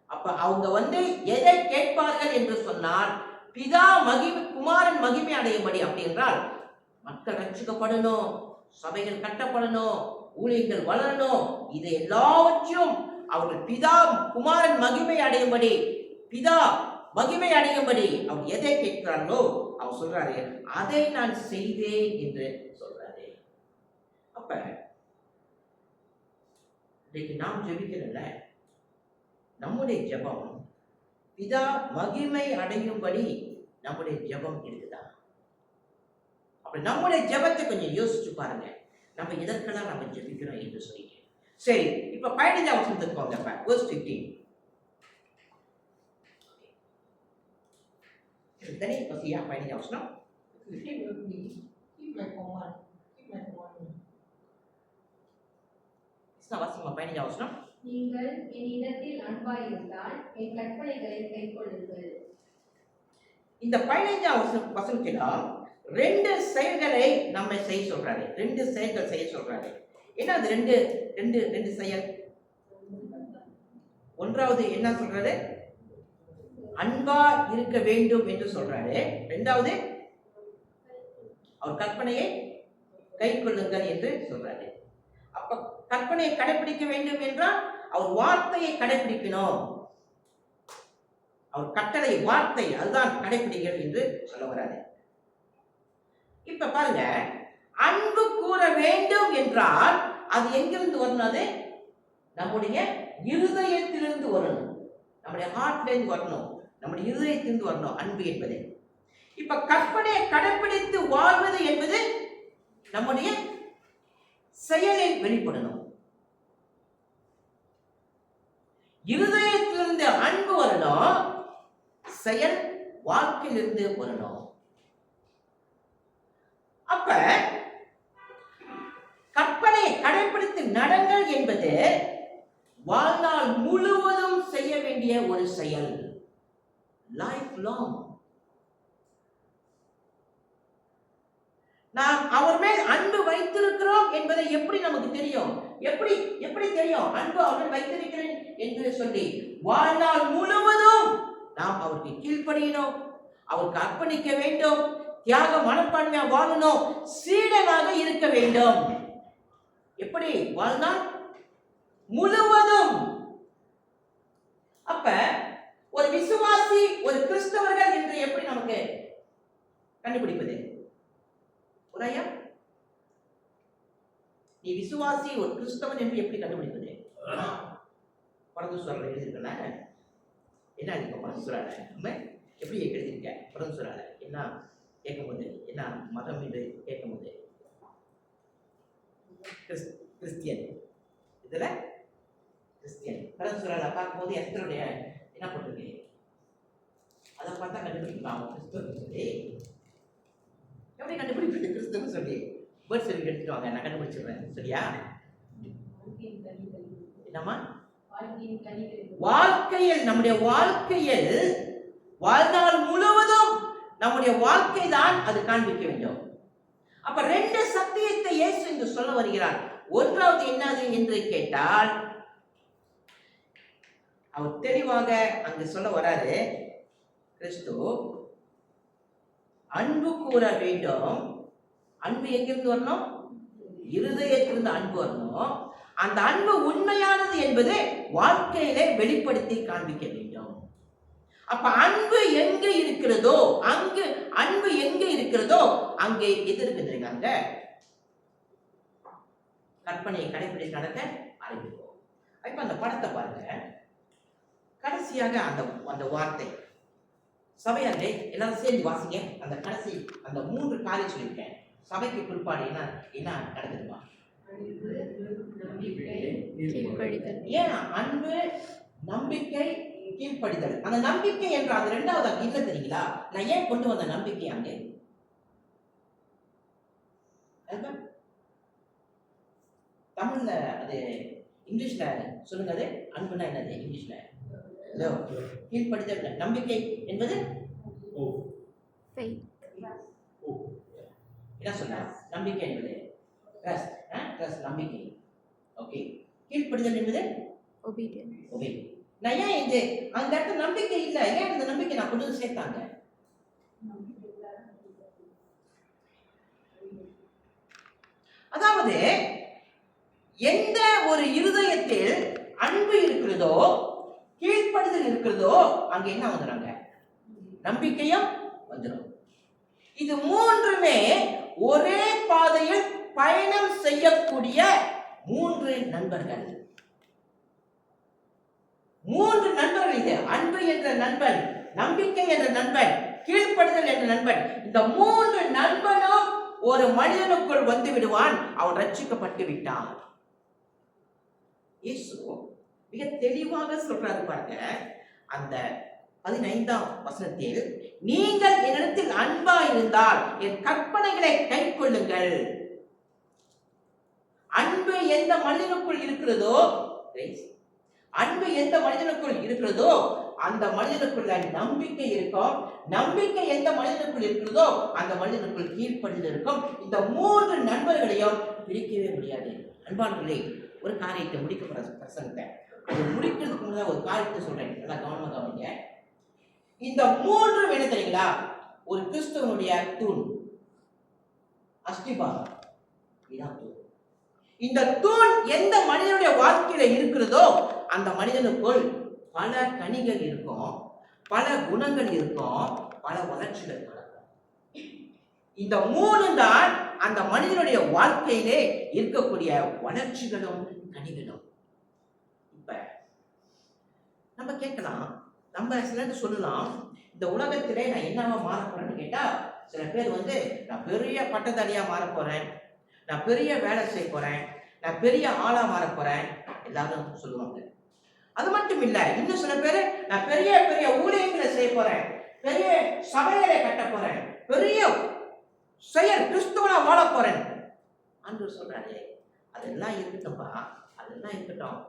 அப்ப அவங்க எதை கேட்பார்கள் என்று சொன்னால், பிதா மகிமை, குமாரன் மகிமை அடையும்படி. அப்படி என்றால் மக்கள் ரட்சிக்கப்படணும், சபைகள் கட்டப்படணும், ஊழியர்கள் வளரணும். இது எல்லாவற்றையும் அவர்கள் பிதா குமாரன் மகிமை அடையும்படி, பிதா மகிமை அடையும்படி அவர் எதை கேட்கிறார்களோ அவர் சொல்றாரு, அதை நான் செய்வேன் என்று சொல்றாரு. அப்ப இன்னைக்கு நாம் ஜெபிக்கிறோம்ல, நம்முடைய ஜெபம் பிதா மகிமை அடையும்படி நம்முடைய ஜெபம் இருக்குதா? அப்ப நம்முடைய ஜெபத்தை கொஞ்சம் யோசிச்சு பாருங்க. நம்ம எதற்கெல்லாம் நம்ம ஜெபிக்கிறோம் என்று சொல்லிட்டு. சரி, இப்ப 15ஆம் வசனத்துக்கு போங்க. verse 15. தனி பசியா 15ஆம் வசனம். If he will be, keep my commandment. Wasima 15ஆம் வசனம். நீங்கள் என்னிடத்தில் அன்பாயிருந்தால் என் கற்பனைகளை கைக்கொள்ளுங்கள். இந்த 15ஆம் வசனத்தில் 2 செயல்களை நம்ம செய்ய சொல்றாரு. 2 செயல்கள் செய்ய சொல்றாரு. என்ன அது? ரெண்டு செயல். ஒன்றாவது என்ன சொல்றாரு? அன்பா இருக்க வேண்டும் என்று சொல்றாரு. இரண்டாவது அவர் கற்பனையை கை கொள்ளுங்கள் என்று சொல்றாரு. அப்ப கற்பனையை கடைபிடிக்க வேண்டும் என்றால் அவர் வார்த்தையை கடைபிடிக்கணும். அவர் கட்டளை வார்த்தை அதுதான் கடைபிடிங்கள் என்று சொல்ல வராரு. இப்ப பாருங்க, அன்பு கூற வேண்டும் என்றால் அது எங்கிருந்து வரணும்? அது நம்முடைய இருதயத்திலிருந்து வரணும், நம்முடைய ஹார்ட்ல இருந்து வரணும், நம்முடைய இருதயத்திலிருந்து வரணும் அன்பு என்பது. இப்ப கற்பனையை கடைபிடித்து வாழ்வது என்பது நம்முடைய செயலில் வெளிப்படணும். இருதயத்திலிருந்து அன்பு வரணும், செயல் வாழ்க்கையிலிருந்து வரணும். அப்ப கற்பனையை கடைபிடித்து நடங்கள் என்பது வாழ்நாள் முழுவதும் செய்ய வேண்டிய ஒரு செயல். Life long. நாம் அவர் மேல் அன்பு வைத்திருக்கிறோம் என்பதை எப்படி நமக்கு தெரியும்? எப்படி தெரியும் அன்பு அவர் வைத்திருக்கிறேன் என்று சொல்லி? வாழ்நாள் முழுவதும் நாம் அவருக்கு கீழ்ப்படியணும், அவருக்கு அர்ப்பணிக்க வேண்டும், தியாக மனப்பான்மையா வாழணும், சீடனாக இருக்க வேண்டும். எப்படி? வாழ்நாள் முழுவதும். அப்ப ஒரு விசுவாசி, ஒரு கிறிஸ்தவர்கள் என்று எப்படி நமக்கு கண்டுபிடிப்பது? உரையா, நீ விசுவாசி, ஒரு கிறிஸ்தவன் என்று எப்படி கண்டுபிடிப்பது? பரந்து சொல்ல எழுதியிருக்கல என்ன இருக்கு? பரந்து சொல்ல எப்படி எழுதியிருக்க? பரந்து சொல்ல என்ன கேட்கும்போது, என்ன மதம் என்று கேட்கும்போது கிறிஸ்டியன், இதுல கிறிஸ்டியன். பரந்து சொல்ல பார்க்கும்போது எஸ்தருடைய என்ன போட்டிருக்கு? அதை பார்த்தா கண்டுபிடிக்கலாம் கிறிஸ்தவன் சொல்லி. எப்படி கண்டுபிடிப்பது கிறிஸ்தவன் சொல்லி? பேர்த் சர்டிஃபிகேட் எடுத்துட்டு வாங்க, நான் கண்டுபிடிச்சிடுறேன். சரியா? என்னம்மா? வாழ்க்கையில், நம்முடைய வாழ்க்கையில் வாழ்நாள் முழுவதும் நம்முடைய வாழ்க்கை தான் அது காண்பிக்க வேண்டும். அப்ப 2 சத்தியத்தை இயேசு என்று சொல்ல வருகிறார். ஒன்றாவது என்னது என்று கேட்டால், அவர் தெளிவாக அங்கு சொல்ல வராரு. கிறிஸ்து அன்பு கூற வேண்டும். அன்பு எங்கிருந்து வரணும்? இருதயத்திலிருந்து அன்பு வரணும். அந்த அன்பு உண்மையானது என்பது வாழ்க்கையிலே வெளிப்படுத்தி காண்பிக்க வேண்டும். அப்ப அன்பு எங்க இருக்கிறதோ, அன்பு எங்க இருக்கிறதோ அங்கே எது இருக்குங்க? கற்பனையை கடைபிடித்து நடக்க ஆரம்பிப்போம். இப்ப அந்த படத்தை பாருங்க. கடைசியாக அந்த வார்த்தை சபையாண்டே எல்லாரும் சேர்ந்து வாசிங்க. அந்த கடைசி அந்த 3 காரியம் சொல்லியிருக்கேன். சபைக்கு பிற்பாடு என்ன நடக்குதுமா? ஏன் அன்பு, நம்பிக்கை, கீழ்ப்படிதல். அந்த நம்பிக்கை என்ற அது 2வது அங்க இல்ல தெரியுங்களா? நான் ஏன் கொண்டு வந்த நம்பிக்கை அங்கே? தமிழ்ல அது, இங்கிலீஷ்ல சொல்லுங்க. அது அன்புனா என்னது இங்கிலீஷ்ல? கீழ்ப்படிதல். நம்பிக்கை என்பது என்ன சொன்ன? நம்பிக்கை என்பது ட்ரஸ்ட். நம்பிக்கை. ஓகே, கீழ்ப்படிதல் என்பது obedience. obey. நான் ஏன் இந்த அந்த இடத்துல நம்பிக்கை இல்லை, ஏன் இந்த நம்பிக்கை நான் கொண்டு வந்து சேர்த்தாங்க? அதாவது எந்த ஒரு இருதயத்தில் அன்பு இருக்கிறதோ, கீழ்ப்படிதல் இருக்கிறதோ, அங்க என்ன வந்துடுறாங்க? நம்பிக்கையும் வந்துடும். இது மூன்றுமே ஒரே பாதையில் பயணம் செய்யக்கூடிய மூன்று நண்பர்கள். மூன்று நண்பர்கள். இது அன்பு என்ற நண்பன், நம்பிக்கை என்ற நண்பன், கீழ்ப்படிதல் என்ற நண்பன். இந்த மூன்று நண்பனும் ஒரு மனிதனுக்குள் வந்து விடுவான், அவன் ரட்சிக்கப்பட்டு விட்டான். இயேசு மிக தெளிவாக சொல்றாரு பாருங்க. அந்த 15ஆம் வசனத்தில், நீங்கள் என்னிடத்தில் அன்பா இருந்தால் என் கற்பனைகளை கைக்கொள்ளுங்கள். அன்பு எந்த மனிதனுக்குள் இருக்கிறதோ, அன்பு எந்த மனிதனுக்குள் இருக்கிறதோ அந்த மனிதனுக்குள்ள நம்பிக்கை இருக்கும். நம்பிக்கை எந்த மனிதனுக்குள் இருக்கிறதோ அந்த மனிதனுக்குள் கீழ்ப்படிதல் இருக்கும். இந்த மூன்று நண்பர்களையும் பிரிக்கவே முடியாது. அன்பானவர்களே, ஒரு காரியத்தை முடிக்க போற பிரசங்கத்தை, அது முடிக்கிறதுக்கு முன்னாடி ஒரு காரியத்தை சொல்றேன், நல்லா கவனமா கவனிங்க. இந்த மூன்று என்ன தெரியுங்களா? ஒரு கிறிஸ்தவனுடைய தூண், அஸ்திபாரம். இதான் தூண். இந்த தூண் எந்த மனிதனுடைய வாழ்க்கையில இருக்கிறதோ அந்த மனிதனுக்குள் பல கனிகள் இருக்கும், பல குணங்கள் இருக்கும், பல வளர்ச்சிகள் நடக்கும். இந்த மூணு தான் அந்த மனிதனுடைய வாழ்க்கையிலே இருக்கக்கூடிய வளர்ச்சிகளும் கனிகளும். இப்ப நம்ம கேட்கலாம், நம்ம சிலர் சொல்லலாம், இந்த உலகத்திலே நான் என்னவா மாற போறேன்னு கேட்டா, சில பேர் நான் பெரிய பட்டதாரியா மாற போறேன், நான் பெரிய வேலை செய்ய போறேன், நான் பெரிய ஆளா மாற போறேன், எல்லாரும் சொல்லுவாங்க. அது மட்டும் இல்ல, இன்னும் சில பேர் நான் பெரிய பெரிய ஊழியர்களை செய்ய போறேன், பெரிய சபைகளை கட்ட போறேன், பெரிய செயல் கிறிஸ்துவனா வாழ போறேன் என்று சொல்றாரு. அதெல்லாம் இருக்கட்டும்பா, அதெல்லாம் இருக்கட்டும்.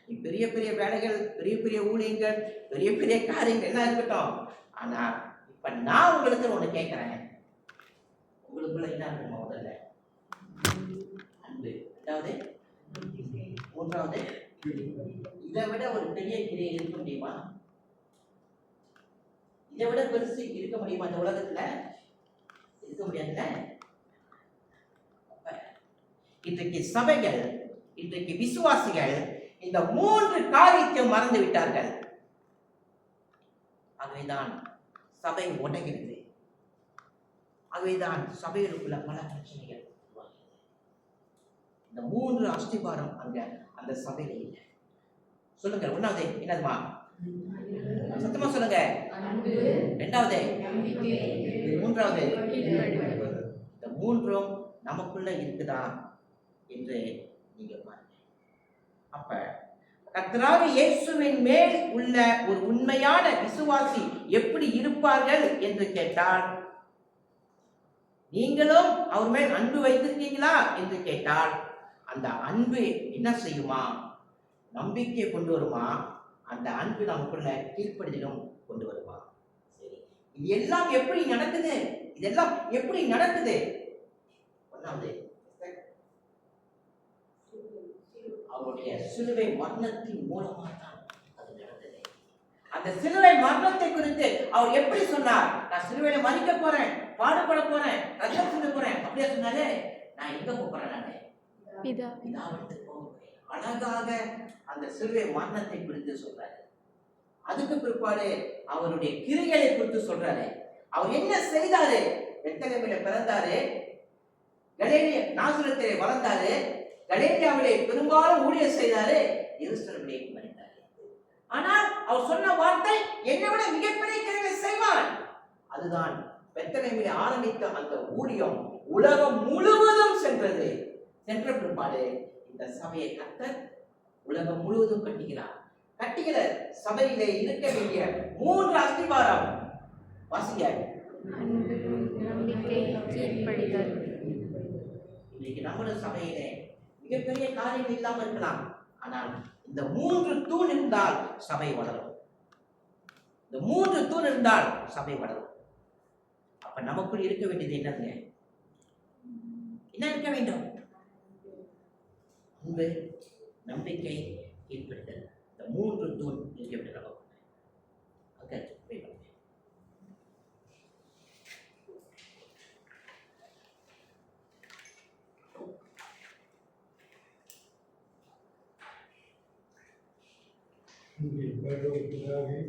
நீ பெரிய பெரிய வேலைகள், பெரிய பெரிய ஊழியங்கள், பெரிய பெரிய காரியங்கள் எல்லாம் இருக்கட்டும். ஆனா இப்ப நான் உங்களுக்கு ஒண்ணு கேட்கிறேன், உங்களுக்குள்ள என்ன இருக்குமா? முதல்ல அன்பு, ரெண்டாவது, மூன்றாவது, இதை விட ஒரு பெரிய கிரியை இருக்க முடியுமா? இதை விட பெருசு இருக்க முடியுமா இந்த உலகத்துல? இருக்க முடியாதுல்ல. இன்றைக்கு சபைகள், இன்றைக்கு விசுவாசிகள் இந்த மூன்று காரியத்தை மறந்து விட்டார்கள். ஆகவேதான் சபை உடைகிறது. ஆகவேதான் சபைகளுக்குள்ள பல பிரச்சனைகள். இந்த மூன்று அஸ்திபாரம் அங்க அந்த சபையில இல்லை. சொல்லுங்க, ஒன்னாவது என்னதுமா? சத்தமா சொல்லுங்க. ரெண்டாவது, மூன்றாவது. இந்த மூன்றும் நமக்குள்ள இருக்குதா என்று நீங்க பாருங்க. அப்ப கர்த்தராகிய இயேசுவின் மேல் உள்ள ஒரு உண்மையான விசுவாசி எப்படி இருப்பார்கள் என்று கேட்டால், நீங்களும் அவர் மேல் அன்பு வைத்திருக்கீங்களா என்று கேட்டால், அந்த அன்பு என்ன செய்யுமா? நம்பிக்கையை கொண்டு வருமா? அந்த அன்பு நமக்குள்ள கீழ்ப்படிதலும் கொண்டு வருமா? சரி, இது எல்லாம் எப்படி நடக்குது? இதெல்லாம் எப்படி நடக்குது? ஒன்றாவது, அவருடைய சிலுவை மரணத்தின் மூலமா தான் அது நடந்தது. அந்த சிலுவை மரணத்தை குறித்து அவர் எப்படி சொன்னார்? நான் சிலுவையில மறிக்க போறேன், பாடுபட போறேன், ரத்தம் சிந்த போறேன் அப்படியே சொன்னாலே, நான் எங்க போறேன்? நானு பிதாவிடத்துக்கு போகிறேன். அழகாக அந்த சிலுவை மரணத்தை குறித்து சொல்றாரு. அதுக்கு பிற்பாடு அவருடைய கிரியைகளை குறித்து சொல்றாரு. அவர் என்ன செய்தாரு? பெத்லகேமிலே பிறந்தாரு, கலிலேயா நாசரேத்திலே வளர்ந்தாரு, கலிலேயாவிலே பெரும்பாலும் ஊழியம் செய்தாரு, எருசலேமிலே மரித்தாரு. ஆனால் அவர் சொன்ன வார்த்தை, என்னை விட மிகப்பெரிய கிரியைகளை செய்வார். அதுதான் பெத்லகேமிலே ஆரம்பித்த அந்த ஊழியம் உலகம் முழுவதும் சென்றது. சென்ற பிற்பாடு இந்த சபையை கர்த்தர் உலகம் முழுவதும் கட்டுகிறார். கட்டுகிற சபையிலே இருக்க வேண்டிய மூன்று அஸ்திவாரம் வாசிங்க. நம்பிக்கை, கீழ்ப்படிதல். இன்னைக்கு நம்முடைய சபையிலே மிகப்பெரிய காரியங்கள் இல்லாமல் இருக்கலாம், ஆனால் இந்த மூன்று தூண் இருந்தால் சபை வளரும். இந்த மூன்று தூண் இருந்தால் சபை வளரும். அப்ப நமக்குள் இருக்க வேண்டியது என்னங்க? என்ன இருக்க வேண்டும்? அன்பு, நம்பிக்கை, கீழ்ப்படிதல். இந்த 3 தூண் இங்கே நம்ம அங்கே pray பண்ணுங்க. இங்கே பரலோகத்திலாகவே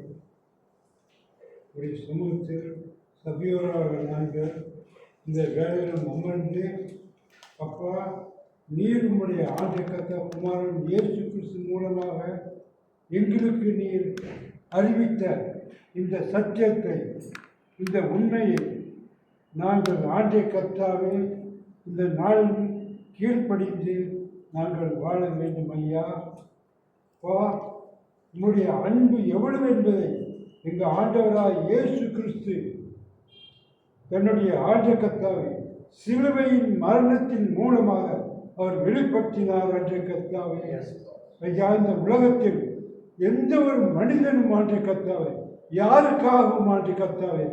ஒரு சமூகத்தில் சபையோராக நாங்கள் இந்த வேலையிலும் அமர்ந்து, அப்பா நீர் உம்முடைய ஆண்டகத்த குமாரன் இயேசு கிறிஸ்து மூலமாக எங்களுக்கு நீர் அறிவித்த இந்த சத்தியத்தை, இந்த உண்மையை நாங்கள் ஆண்டை கர்த்தாவே இந்த நாளில் கீழ்ப்படிந்து நாங்கள் வாழ வேண்டும் ஐயா. அப்பா உம்முடைய அன்பு எவ்வளவு என்பதை எங்கள் ஆண்டவராய் இயேசு கிறிஸ்து தன்னுடைய ஆண்டகத்தாவை சிலுவையின் மரணத்தின் மூலமாக அவர் வெளிப்படுத்தினார். ஆண்டகத்தாவை ஐயா, இந்த உலகத்தில் எந்த ஒரு மனிதனும் ஆண்டகத்தாவை யாருக்காகவும் ஆண்டகத்தாவை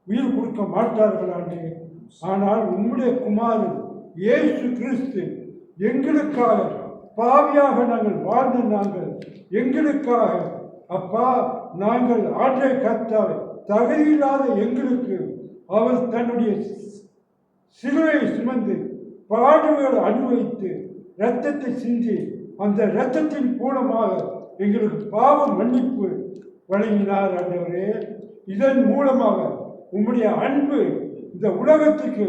உயிர் கொடுக்க மாட்டார்கள் ஆண்டே. ஆனால் உம்முடைய குமாரன் இயேசு கிறிஸ்து எங்களுக்காக பாவியாக நாங்கள் வாழ்ந்த நாங்கள் எங்களுக்காக அப்பா நாங்கள் ஆண்டை கர்த்தாவை தகுதியில்லாத எங்களுக்கு அவர் தன்னுடைய சிலுவை சுமந்து பாடுகளை அனுபவித்து இரத்தத்தை சிந்தி அந்த இரத்தத்தின் மூலமாக எங்களுக்கு பாவ மன்னிப்பு வழங்கினார். ஆண்டவரே, இதன் மூலமாக உம்முடைய அன்பு இந்த உலகத்துக்கு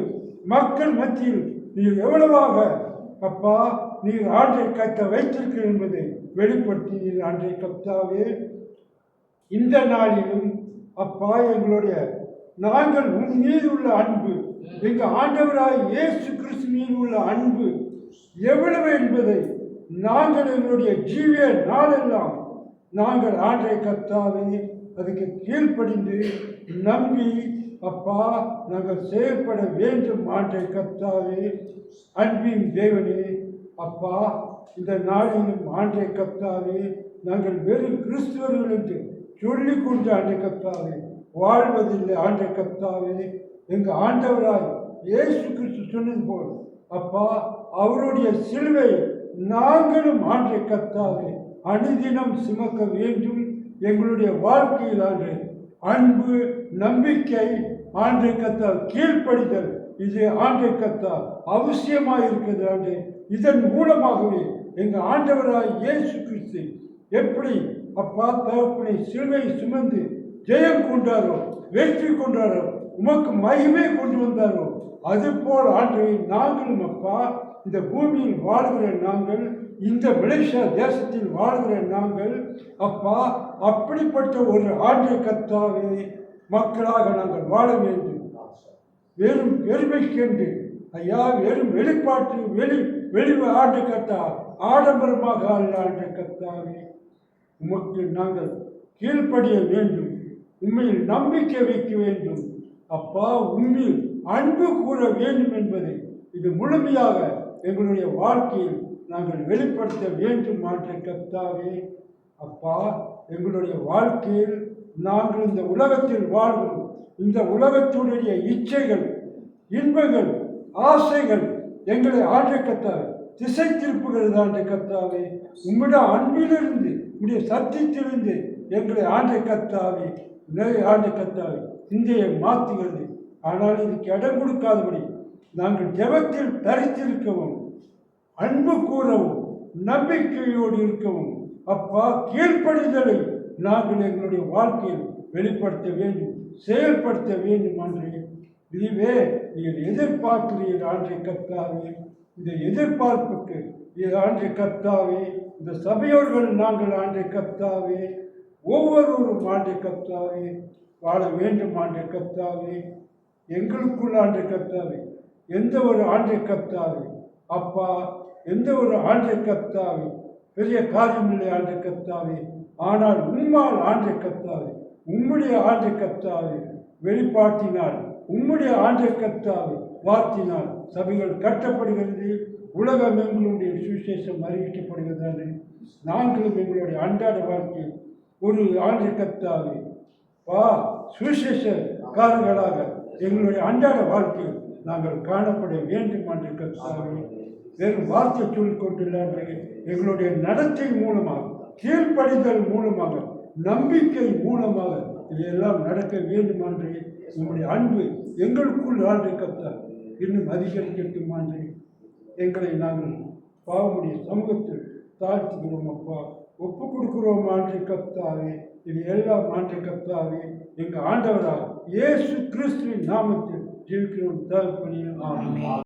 மக்கள் மத்தியில் நீர் எவ்வளவாக அப்பா நீர் ஆண்டை கத்த வைத்திருக்க என்பதை வெளிப்படுத்தினீர். ஆண்டை கர்த்தாவே, இந்த நாளிலும் அப்பா எங்களுடைய நாங்கள் உன் மீது உள்ள அன்பு, எங்கள் ஆண்டவராய் இயேசு கிறிஸ்து மீது உள்ள அன்பு எவ்வளவு என்பதை நாங்கள் எங்களுடைய ஜீவிய நாளெல்லாம் நாங்கள் ஆண்டை கர்த்தாவே அதுக்கு கீழ்ப்படிந்து நம்பி அப்பா நாங்கள் செயல்பட வேண்டும். ஆண்டை கர்த்தாவே, அன்பின் தேவனே, அப்பா இந்த நாளிலும் ஆண்டை கர்த்தாவே நாங்கள் வெறும் கிறிஸ்துவர்கள் என்று சொல்லிக் கொண்டு ஆண்டை கர்த்தாவே வாழ்வதில்லை. ஆண்டை கர்த்தாவே, எங்கள் ஆண்டவராய் இயேசு கிறிஸ்து சொன்னது போல் அப்பா அவருடைய சிலுவை நாங்களும் ஆண்டை கர்த்தாவே அனுதினம் சுமக்க வேண்டும். எங்களுடைய வாழ்க்கையில் ஆண்டு அன்பு, நம்பிக்கை, ஆண்டை கர்த்தால் கீழ்ப்படிதல், இது ஆண்டை கர்த்தால் அவசியமாக இருக்கிறது. ஆண்டு இதன் மூலமாகவே எங்கள் ஆண்டவராய் இயேசு கிறிஸ்து எப்படி அப்பா தகப்பனை சிலுவை சுமந்து ஜெயம் கொண்டாரோ, வெற்றி கொண்டாரோ, உமக்கு மகிமை கொண்டு வந்தாரோ, அதுபோல் ஆண்டவை நாங்களும் அப்பா இந்த பூமியில் வாழ்கிற நாங்கள், இந்த மலேசியா தேசத்தில் வாழ்கிற நாங்கள் அப்பா அப்படிப்பட்ட ஒரு ஆண்டை கர்த்தாவே மக்களாக நாங்கள் வாழ வேண்டும். வெறும் பெருமைக்கென்று ஐயா, வெறும் வெளிப்பாட்டு வெளி ஆண்டை கர்த்தா ஆடம்பரமாக அல்ல. ஆண்டை கர்த்தாவே உமக்கு நாங்கள் கீழ்ப்படிய வேண்டும், உண்மையில் நம்பிக்கை வைக்க வேண்டும் அப்பா, உண்மையில் அன்பு கூற வேண்டும் என்பதை இது முழுமையாக எங்களுடைய வாழ்க்கையில் நாங்கள் வெளிப்படுத்த வேண்டும். ஆண்டை கர்த்தாவே அப்பா, எங்களுடைய வாழ்க்கையில் நாங்கள் இந்த உலகத்தில் வாழ்கிறோம். இந்த உலகத்துடைய இச்சைகள், இன்பங்கள், ஆசைகள் எங்களை ஆண்டை கர்த்தாவே திசை திருப்புகிறது. ஆண்டை கர்த்தாவே, உம்முடைய அன்பிலிருந்து, உம்முடைய சத்தியத்திலிருந்து எங்களை ஆண்டை கர்த்தாவே ஆண்டை கர்த்தாவே சிந்தையை மாற்றுகிறது. ஆனால் இதுக்கு இடம் கொடுக்காதபடி நாங்கள் ஜெபத்தில் தரித்திருக்கவும், அன்பு கூறவும், நம்பிக்கையோடு இருக்கவும் அப்பா கீழ்ப்படிதலை நாங்கள் எங்களுடைய வாழ்க்கையில் வெளிப்படுத்த வேண்டும், செயல்படுத்த வேண்டும். ஆண்டே, இதுவே நீங்கள் எதிர்பார்க்கிறீர். ஆண்டை கர்த்தாவே, இந்த எதிர்பார்ப்புக்கு இது ஆண்டை கர்த்தாவே இந்த சபையோர்கள் நாங்கள் ஆண்டை கர்த்தாவே ஒவ்வொருவரும் ஆண்டை கர்த்தாவே வாழ வேண்டும். ஆண்டை கர்த்தாவே, எங்களுக்குள் ஆண்டை கர்த்தாவே எந்த ஒரு ஆண்டை கர்த்தாவே அப்பா எந்த ஒரு ஆண்டை கர்த்தாவே பெரிய காரியமில்லை ஆண்டை கர்த்தாவே. ஆனால் உம்மால் ஆண்டை கர்த்தாவே உம்முடைய ஆண்டை கர்த்தாவே வெளிப்பாட்டினால், உம்முடைய ஆண்டை கர்த்தாவே வார்த்தினால் சபைகள் கட்டப்படுகிறது. உலகம் எங்களுடைய சுவிசேஷம் அறிவிக்கப்படுகிறது. நாங்களும் எங்களுடைய அன்றாட வாழ்க்கையில் ஒரு ஆண்டை கர்த்தாவே சுவிசேஷக்காரர்களாக எங்களுடைய அன்றாட வாழ்க்கையில் நாங்கள் காணப்பட வேண்டும். ஆண்டை கர்த்தாவே வெறும் வார்த்தை சொல்லிக் கொண்டில்லாது எங்களுடைய நடத்தை மூலமாக, கீழ்ப்படிதல் மூலமாக, நம்பிக்கை மூலமாக இதையெல்லாம் நடக்க வேண்டுமான்றே உங்களுடைய அன்பு எங்களுக்குள் ஆண்டு கத்தார் இன்னும் அதிகரிக்கட்டுமான்றே எங்களை நாங்கள் பாவமுடைய சமூகத்தில் தாழ்த்துகிறோம் அப்பா, ஒப்பு கொடுக்கிறோம் ஆண்டு கத்தாவே. இது எல்லாம் ஆண்டு கத்தாவே எங்கள் ஆண்டவராக இயேசு கிறிஸ்துவின் நாமத்தில் ஜீவிக்கிறோம் தகப்பனே. ஆமென்.